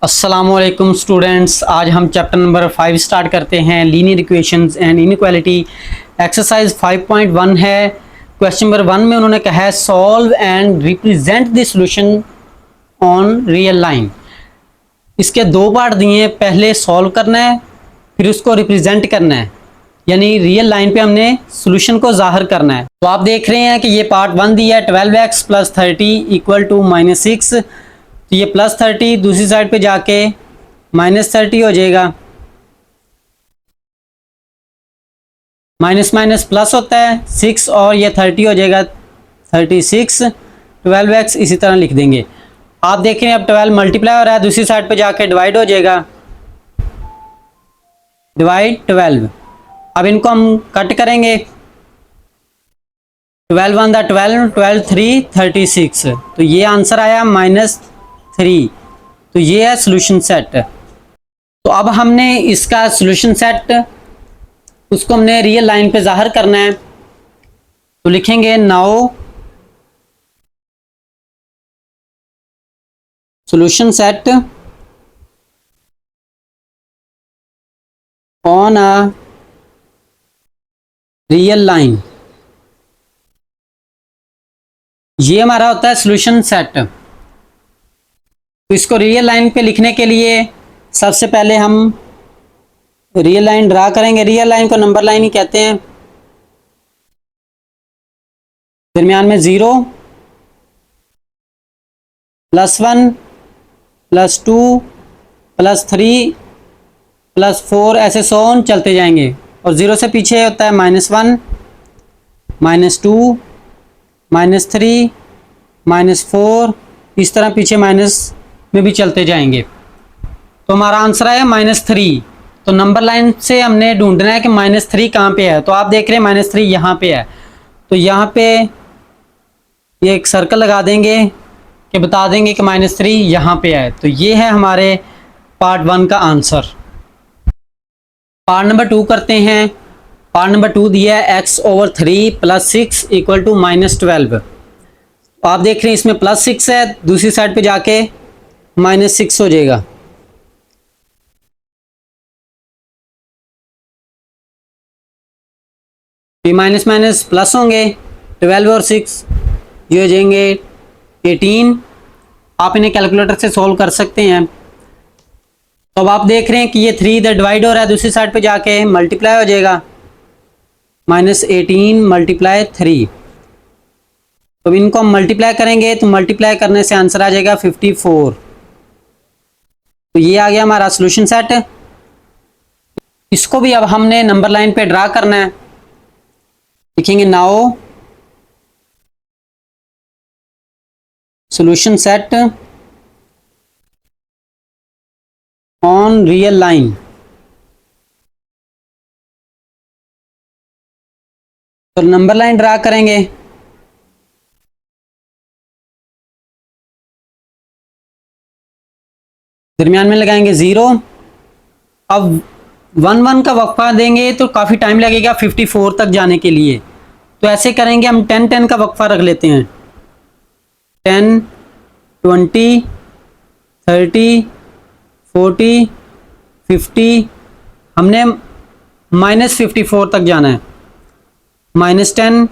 अस्सलामुअलैकुम स्टूडेंट्स, आज हम चैप्टर नंबर 5 स्टार्ट करते हैं, linear equations and inequality. Exercise 5.1 है। क्वेश्चन नंबर 1 में उन्होंने कहा है solve and represent the solution on real line. इसके दो पार्ट दिए हैं, पहले सॉल्व करना है फिर उसको रिप्रेजेंट करना है, यानी रियल लाइन पे हमने सॉल्यूशन को जाहिर करना है। तो आप देख रहे हैं कि ये पार्ट 1 दिया है 12x + 30 = -6। तो ये +30 दूसरी साइड पे जाके -30 हो जाएगा, माइनस माइनस प्लस होता है 6 और ये 30 हो जाएगा 36। 12x इसी तरह लिख देंगे। आप देख रहे हैं अब 12 मल्टीप्लाई हो रहा है, दूसरी साइड पे जाके डिवाइड हो जाएगा, डिवाइड 12। अब इनको हम कट करेंगे, 12 1 दा 12, 12 3 36। तो ये आंसर आया -3। तो ये है सॉल्यूशन सेट। तो अब हमने इसका सॉल्यूशन सेट उसको हमने रियल लाइन पे जाहिर करना है। तो लिखेंगे now solution set on a real line. ये हमारा होता है सॉल्यूशन सेट। तो इसको रियल लाइन पे लिखने के लिए सबसे पहले हम रियल लाइन ड्रा करेंगे। रियल लाइन को नंबर लाइन ही कहते हैं। दरमियान में 0 +1 +2 +3 +4 ऐसे 100 चलते जाएंगे, और 0 से पीछे होता है -1 -2 -3 -4, इस तरह पीछे माइनस में भी चलते जाएंगे। तो हमारा आंसर है -3। तो नंबर लाइन से हमने ढूंढना है कि -3 कहाँ पे है। तो आप देख रहे हैं -3 यहाँ पे है। तो यहाँ पे ये एक सर्कल लगा देंगे कि बता देंगे कि -3 यहाँ पे है। तो ये है हमारे पार्ट 1 का आंसर। पार्ट नंबर 2 करते हैं। पार्ट नंबर 2 दिया है x/3 + 6 = -12। तो आप देख रहे हैं इसमें +6 है, दूसरी साइड पे जाके -6 हो जाएगा। ये माइनस माइनस प्लस होंगे, 12 और 6 ये हो जाएंगे 18। आप इन्हें कैलकुलेटर से सॉल्व कर सकते हैं। तो अब आप देख रहे हैं कि ये 3 इधर डिवाइड हो रहा है, दूसरी साइड पे जाके मल्टीप्लाई हो जाएगा, -18 × 3। तो इनको हम मल्टीप्लाई करेंगे तो मल्टीप्लाई करने से आंसर आ जाएगा 54। तो ये आ गया हमारा सॉल्यूशन सेट। इसको भी अब हमने नंबर लाइन पे ड्रा करना है। लिखेंगे now solution set on real line. तो नंबर लाइन ड्रा करेंगे। दरमियान में लगाएंगे 0। अब 1 1 का वक्फा देंगे तो काफ़ी टाइम लगेगा 54 तक जाने के लिए। तो ऐसे करेंगे, हम 10 10 का वक्फा रख लेते हैं। 10 20 30 40 50। हमने -54 तक जाना है। -10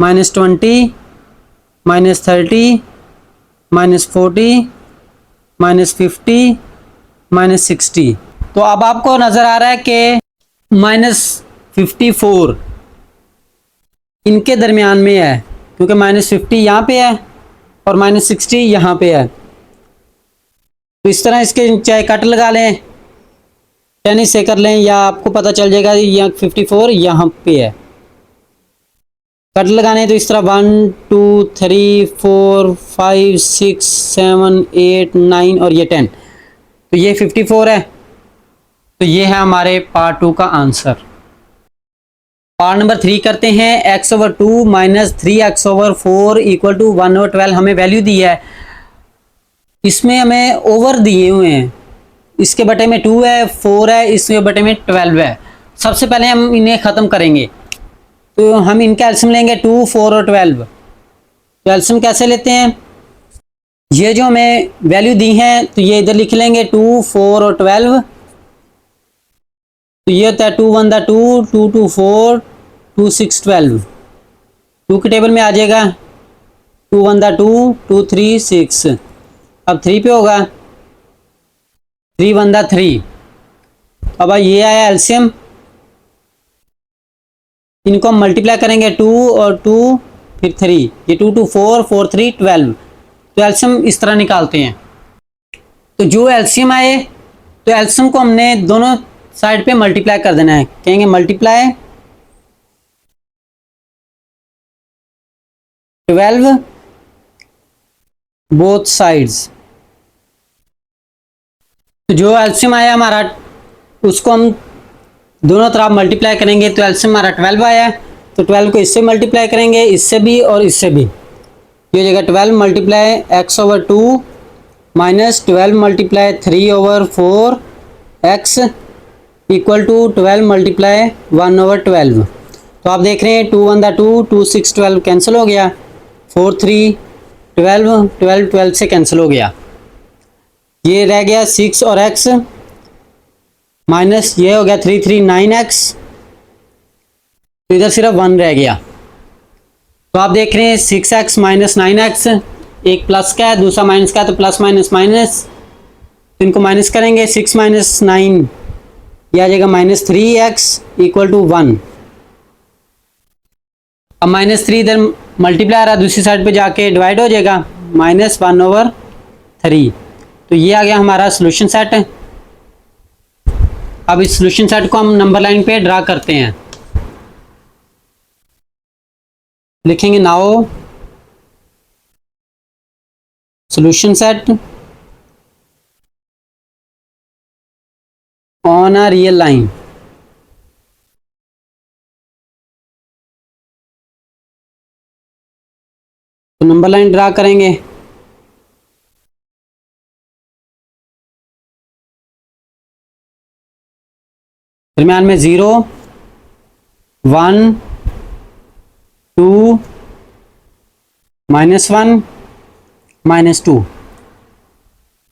-20 -30 -40 -50 -60। तो अब आपको नज़र आ रहा है कि -54 इनके दरमियान में है, क्योंकि -50 यहाँ पे है और -60 यहाँ पे है। तो इस तरह इसके चाहे कट लगा लें, टेनिस से कर लें, या आपको पता चल जाएगा यहाँ 54 यहाँ पे है। कट लगाने तो इस तरह 1 2 3 4 5 6 7 8 9 और ये 10। तो ये 54 है। तो ये है हमारे पार्ट 2 का आंसर। पार्ट नंबर 3 करते हैं। x/2 - 3x/4 = 1/12 हमें वैल्यू दी है। इसमें हमें ओवर दिए हुए हैं, इसके बटे में 2 है, 4 है, इसके बटे में 12 है। सबसे पहले हम इन्हें ख़त्म करेंगे। तो हम इनका एल्सियम लेंगे 2 4 और 12। तो एल्सियम कैसे लेते हैं, ये जो हमें वैल्यू दी है तो ये इधर लिख लेंगे 2, 4 और 12। तो ये होता है 2 1 2, 2 2 4, 2 6 12। 2 के टेबल में आ जाएगा 2 1 2, 2 3 6। अब 3 पे होगा 3 1 3। अब ये आया एलसीएम, इनको हम मल्टीप्लाई करेंगे 2 और 2 फिर 3, ये 2 2 4 4 3 12। तो एलसीएम इस तरह निकालते हैं। तो जो एलसीएम आए तो एलसीएम को हमने दोनों साइड पे मल्टीप्लाई कर देना है। कहेंगे मल्टीप्लाई 12 बोथ साइड्स। तो जो एलसीएम आया हमारा उसको हम दोनों तरफ मल्टीप्लाई करेंगे तो एलसीएम हमारा 12 आया। तो 12 को इससे मल्टीप्लाई करेंगे, इससे भी और इससे भी। ये जगह 12 multiply x/2 minus 12 multiply 3/4 x equal to 12 multiply 1/12। तो आप देख रहे हैं 2 1 2, 2 6 12 कैंसिल हो गया, 4 3 12, 12 12 से कैंसिल हो गया। ये रह गया 6 और x माइनस ये हो गया 3 3 9x। तो इधर सिर्फ 1 रह गया। तो आप देख रहे हैं 6x माइनस 9x, एक प्लस का है दूसरा माइनस का है, तो प्लस माइनस माइनस, तो इनको माइनस करेंगे। 6 माइनस 9 ये आ जाएगा माइनस 3x इक्वल टू 1। अब माइनस 3 इधर मल्टीप्लाई आ रहा है, दूसरी साइड पे जाके डिवाइड हो जाएगा, माइनस 1/3। तो ये आ गया हमारा सोल्यूशन सेट। अब इस सोल्यूशन सेट को हम नंबर लाइन पे ड्रा करते हैं। लिखेंगे now solution set on a real line. तो नंबर लाइन ड्रा करेंगे। दरम्यान में 0 1 2 -1 -2।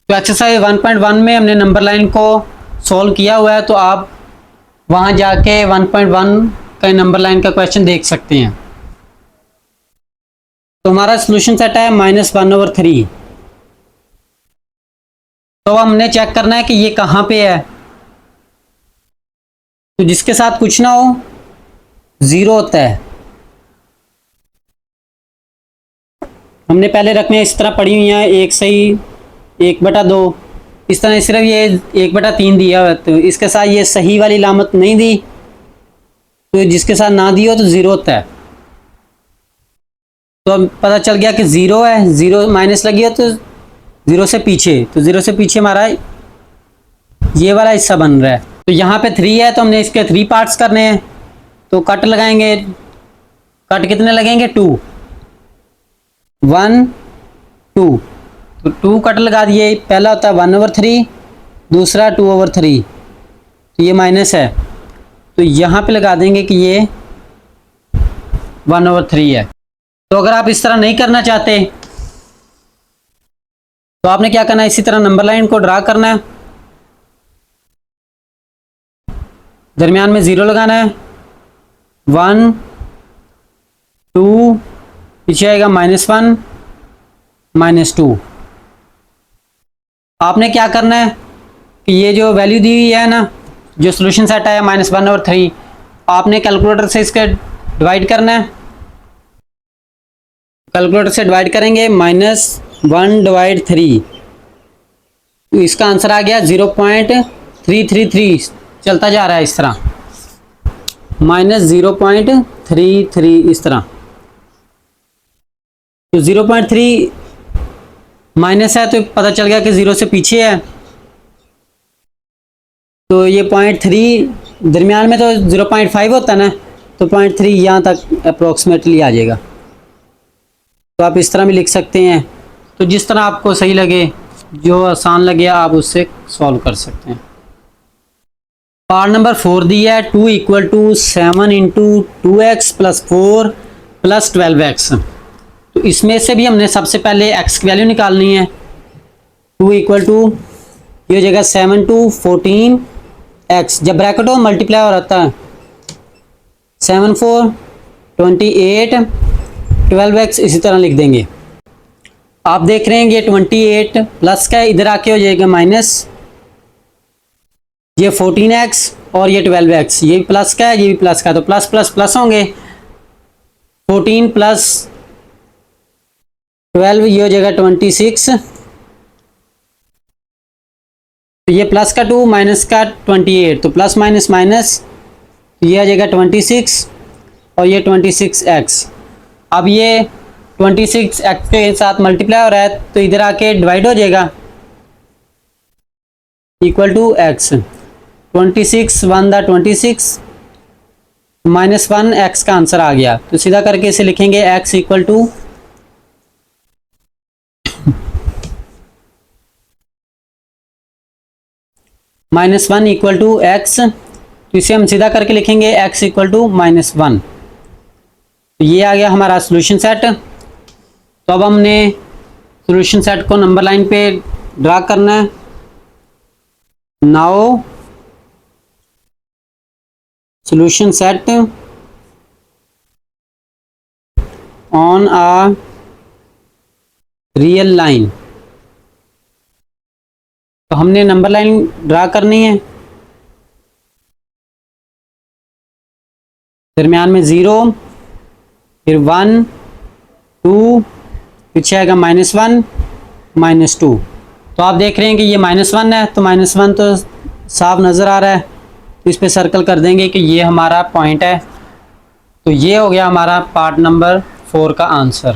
तो एक्सरसाइज 1.1 में हमने नंबर लाइन को सॉल्व किया हुआ है, तो आप वहां जाके 1.1 का नंबर लाइन का क्वेश्चन देख सकते हैं। तो हमारा सोल्यूशन सेट है -1/3। तो हमने चेक करना है कि ये कहाँ पे है। तो जिसके साथ कुछ ना हो 0 होता है। हमने पहले रकमें इस तरह पड़ी हुई हैं, 1 सही 1/2, इस तरह सिर्फ ये 1/3 दिया हुआ है। तो इसके साथ ये सही वाली लामत नहीं दी, तो जिसके साथ ना दी हो तो 0 होता है। तो अब पता चल गया कि 0 है, 0 माइनस लगी हो तो 0 से पीछे, तो 0 से पीछे हमारा ये वाला हिस्सा बन रहा है। तो यहाँ पे 3 है, तो हमने इसके 3 पार्ट्स करने हैं। तो कट लगाएंगे, कट कितने लगेंगे 2 1 2। तो 2 कट लगा दिए। पहला होता है 1/3, दूसरा 2/3। तो ये माइनस है, तो यहाँ पे लगा देंगे कि ये 1/3 है। तो अगर आप इस तरह नहीं करना चाहते तो आपने क्या करना है, इसी तरह नंबर लाइन को ड्रा करना है। दरमियान में 0 लगाना है, 1 2, पीछे आएगा -1 -2। आपने क्या करना है कि ये जो वैल्यू दी हुई है ना, जो सोल्यूशन सेट आया -1/3, आपने कैलकुलेटर से इसका डिवाइड करना है। कैलकुलेटर से डिवाइड करेंगे, -1/3। तो इसका आंसर आ गया 0.333। चलता जा रहा है इस तरह, -0.33 इस तरह। तो 0.3 माइनस है, तो पता चल गया कि 0 से पीछे है। तो ये 0.3 दरमियान में तो 0.5 होता है ना, तो 0.3 यहाँ तक अप्रोक्सीमेटली आ जाएगा। तो आप इस तरह भी लिख सकते हैं। तो जिस तरह आपको सही लगे, जो आसान लगे, आप उससे सॉल्व कर सकते हैं। पार्ट नंबर 4 दिया है 2 = 7 × 2x + 4 + 12x। तो इसमें से भी हमने सबसे पहले x की वैल्यू निकालनी है। 2 इक्वल टू ये हो जाएगा 7 टू 14 x, जब ब्रैकेट हो मल्टीप्लाई हो रहता है। 7 4 28 12x इसी तरह लिख देंगे। आप देख रहे हैं ये 28 प्लस का इधर आके हो जाएगा माइनस, ये 14x और ये 12x, ये भी प्लस का है ये भी प्लस का है, तो प्लस प्लस प्लस होंगे। 14 प्लस 12 ये हो जाएगा 26, तो ये प्लस का 2 माइनस का 28, तो प्लस माइनस माइनस, तो ये आ जाएगा 26 और ये 26x। अब ये 26x के साथ मल्टीप्लाई हो रहा है तो इधर आके डिवाइड हो जाएगा, इक्वल टू x। 26 1 दा 26 माइनस 1 x का आंसर आ गया। तो सीधा करके इसे लिखेंगे x equal to -1 equal to x। तो इसे हम सीधा करके लिखेंगे x इक्वल टू -1। तो ये आ गया हमारा सॉल्यूशन सेट। तो अब हमने सॉल्यूशन सेट को नंबर लाइन पे ड्रा करना है। Now solution set on a real line. तो हमने नंबर लाइन ड्रा करनी है, दरमियान में 0, फिर 1 2, पीछे आएगा -1 -2। तो आप देख रहे हैं कि ये -1 है, तो -1 तो साफ नज़र आ रहा है, तो इस पर सर्कल कर देंगे कि ये हमारा पॉइंट है। तो ये हो गया हमारा पार्ट नंबर 4 का आंसर।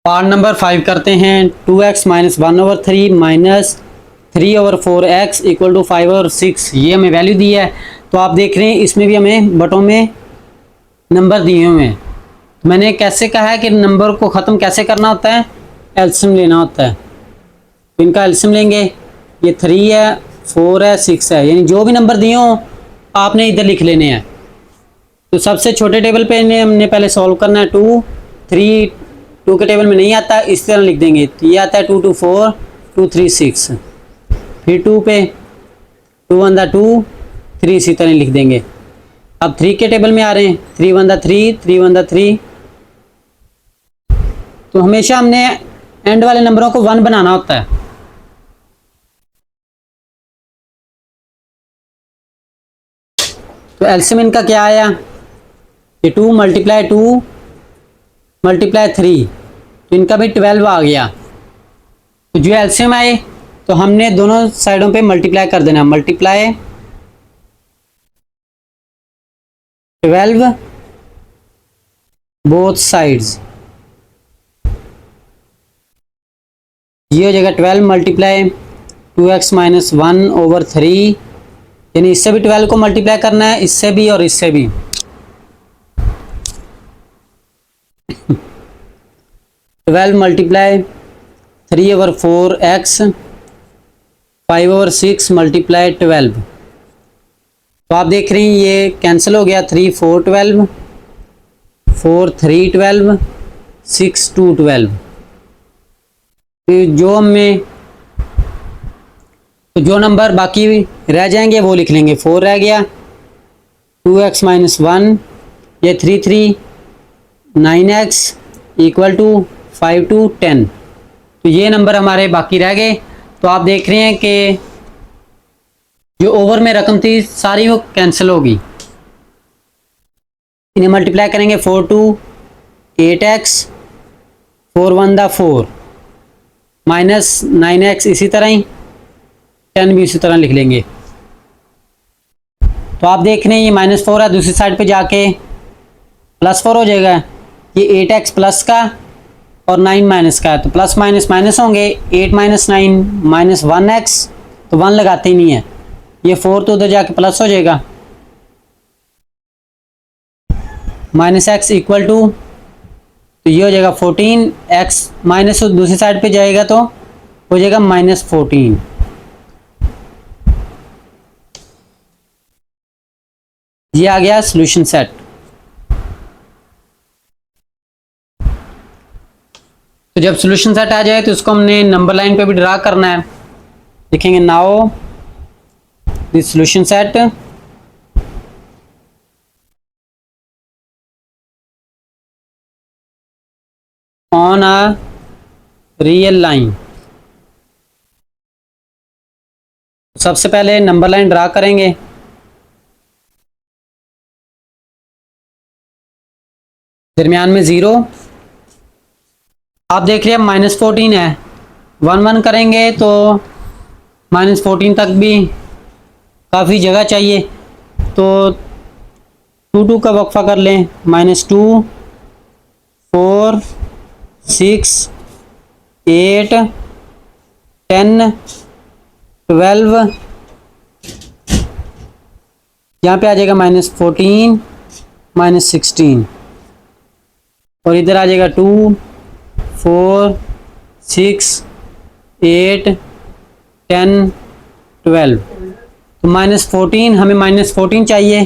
पार्ट नंबर 5 करते हैं। 2x - 1/3 minus 3/4x equal to 5/6, ये हमें वैल्यू दी है। तो आप देख रहे हैं इसमें भी हमें बटों में नंबर दिए हुए हैं। तो मैंने कैसे कहा है कि नंबर को ख़त्म कैसे करना होता है, एलसीएम लेना होता है। तो इनका एलसीएम लेंगे, ये 3 है 4 है 6 है, यानी जो भी नंबर दिए हों आपने इधर लिख लेने हैं। तो सबसे छोटे टेबल पे हमने पहले सॉल्व करना है। 2 3 2 के टेबल में नहीं आता, इस तरह लिख देंगे। तो ये आता है 2 2 4 2 3 6, फिर 2 पे 2 1 2 3 इसी तरह लिख देंगे। अब 3 के टेबल में आ रहे हैं, 3 1 3 3 1 3। तो हमेशा हमने एंड वाले नंबरों को 1 बनाना होता है। तो एलसीएम इनका क्या आया, ये 2 × 2 × 3, तो इनका भी 12 आ गया। तो जो एलसीएम आए तो हमने दोनों साइडों पे मल्टीप्लाई कर देना, मल्टीप्लाई 12 बोथ साइड्स। ये हो जाएगा 12 मल्टीप्लाई 2x - 1/3, यानी इससे भी 12 को मल्टीप्लाई करना है, इससे भी और इससे भी। 12 मल्टीप्लाई 3/4x 5/6 मल्टीप्लाई 12। तो आप देख रहे हैं ये कैंसिल हो गया, 3 4 12 4 3 12 6 2 12। तो जो नंबर बाकी रह जाएंगे वो लिख लेंगे। 4 रह गया, 2x - 1, ये 3 3 9x इक्वल टू 5 2 10। तो ये नंबर हमारे बाकी रह गए। तो आप देख रहे हैं कि जो ओवर में रकम थी सारी वो कैंसिल होगी। इन्हें मल्टीप्लाई करेंगे, 4 2 8x 4 1 4 माइनस 9x, इसी तरह ही 10 भी इसी तरह लिख लेंगे। तो आप देख रहे हैं ये -4 है, दूसरी साइड पे जाके +4 हो जाएगा। ये 8x प्लस का और 9 माइनस का है, तो प्लस माइनस माइनस होंगे। 8 - 9 -1x, तो 1 लगाते ही नहीं है। ये 4 तो उधर जाके प्लस हो जाएगा, -x इक्वल टू, तो ये हो जाएगा 14x, माइनस दूसरी साइड पे जाएगा तो हो जाएगा -14। ये आ गया सॉल्यूशन सेट। तो जब सोल्यूशन सेट आ जाए तो उसको हमने नंबर लाइन पे भी ड्रा करना है। देखेंगे now the solution set on a real line. सबसे पहले नंबर लाइन ड्रा करेंगे। दरमियान में 0। आप देख रहे हैं -14 है। 1 1 करेंगे तो -14 तक भी काफ़ी जगह चाहिए, तो 2 2 का वक्फा कर लें। -2 4 6 8 10 12। यहाँ पे आ जाएगा -14 -16 और इधर आ जाएगा 2 4 6 8 10 12। तो -14 हमें -14 चाहिए,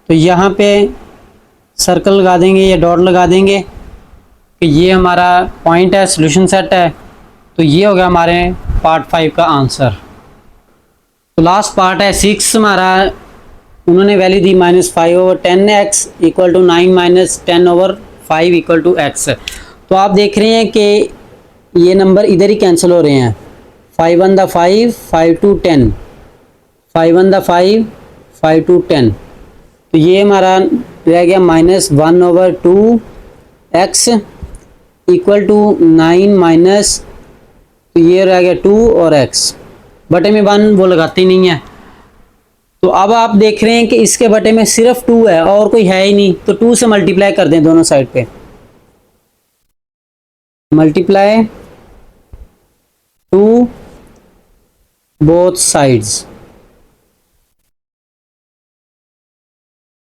तो यहाँ पे सर्कल लगा देंगे या डॉट लगा देंगे कि ये हमारा पॉइंट है, सॉल्यूशन सेट है। तो ये हो गया हमारे पार्ट 5 का आंसर। तो लास्ट पार्ट है 6 हमारा। उन्होंने वैल्यू दी -5/10x = 9 - 10/5 = x। तो आप देख रहे हैं कि ये नंबर इधर ही कैंसिल हो रहे हैं। 5 1 दा 5 5 2 10 5 1 दा 5 5 2 10। तो ये हमारा रह गया -1/2x = 9 तो ये रह गया 2 और x बटे में 1 वो लगाती नहीं है। तो अब आप देख रहे हैं कि इसके बटे में सिर्फ 2 है और कोई है ही नहीं, तो 2 से मल्टीप्लाई कर दें दोनों साइड पे। Multiply 2 both sides.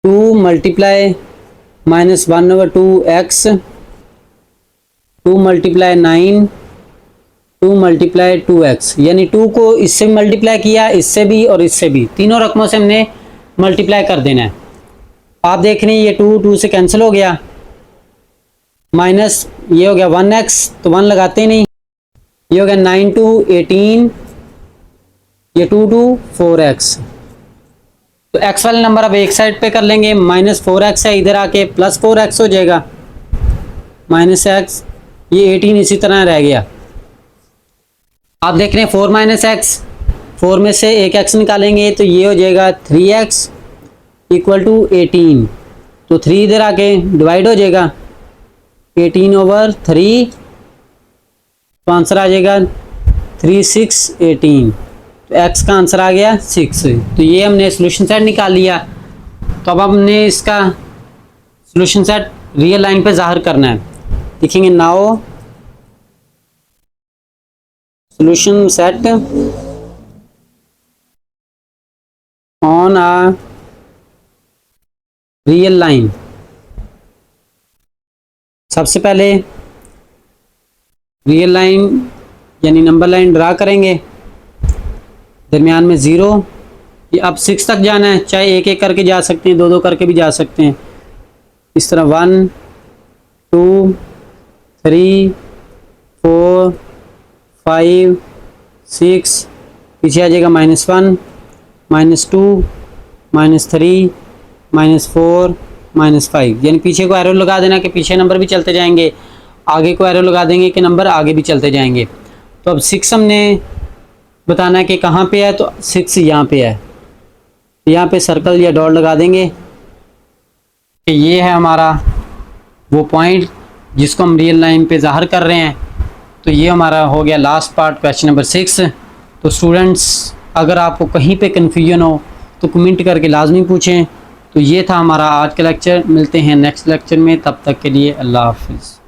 2 multiply -1/2x 2 multiply 9 2 multiply 2x, यानी 2 को इससे मल्टीप्लाई किया, इससे भी और इससे भी, तीनों रकमों से हमने मल्टीप्लाई कर देना है। आप देख रहे हैं ये 2 2 से कैंसिल हो गया, माइनस ये हो गया 1x तो 1 लगाते ही नहीं, ये हो गया 9 2 18, ये 2 2 4x। तो x वाले नंबर अब एक साइड पे कर लेंगे। -4x है, इधर आके +4x हो जाएगा, -x, ये 18 इसी तरह रह गया। आप देख रहे हैं 4 - x, 4 में से एक x निकालेंगे तो ये हो जाएगा 3x = 18। तो 3 इधर आके डिवाइड हो जाएगा 18/3, तो आंसर आ जाएगा 3 6 18। तो x का आंसर आ गया 6। तो ये हमने सॉल्यूशन सेट निकाल लिया। तो अब हमने इसका सॉल्यूशन सेट रियल लाइन पे ज़ाहिर करना है। देखेंगे now solution set on a real line। सबसे पहले रियल लाइन यानी नंबर लाइन ड्रा करेंगे। दरमियान में 0। ये अब 6 तक जाना है, चाहे एक एक करके जा सकते हैं, 2 2 करके भी जा सकते हैं। इस तरह 1 2 3 4 5 6, पीछे आ जाएगा -1 -2 -3 -4 -5, यानी पीछे को एरो लगा देना कि पीछे नंबर भी चलते जाएंगे, आगे को एरो लगा देंगे कि नंबर आगे भी चलते जाएंगे। तो अब 6 हमने बताना है कि कहाँ पे है, तो 6 यहाँ पे है। यहाँ पे सर्कल या डॉट लगा देंगे कि ये है हमारा वो पॉइंट जिसको हम रियल लाइन पे ज़ाहिर कर रहे हैं। तो ये हमारा हो गया लास्ट पार्ट, क्वेश्चन नंबर 6। तो स्टूडेंट्स, अगर आपको कहीं पे कन्फ्यूजन हो तो कमेंट करके लाजमी पूछें। तो ये था हमारा आज का लेक्चर। मिलते हैं नेक्स्ट लेक्चर में, तब तक के लिए अल्लाह हाफिज़।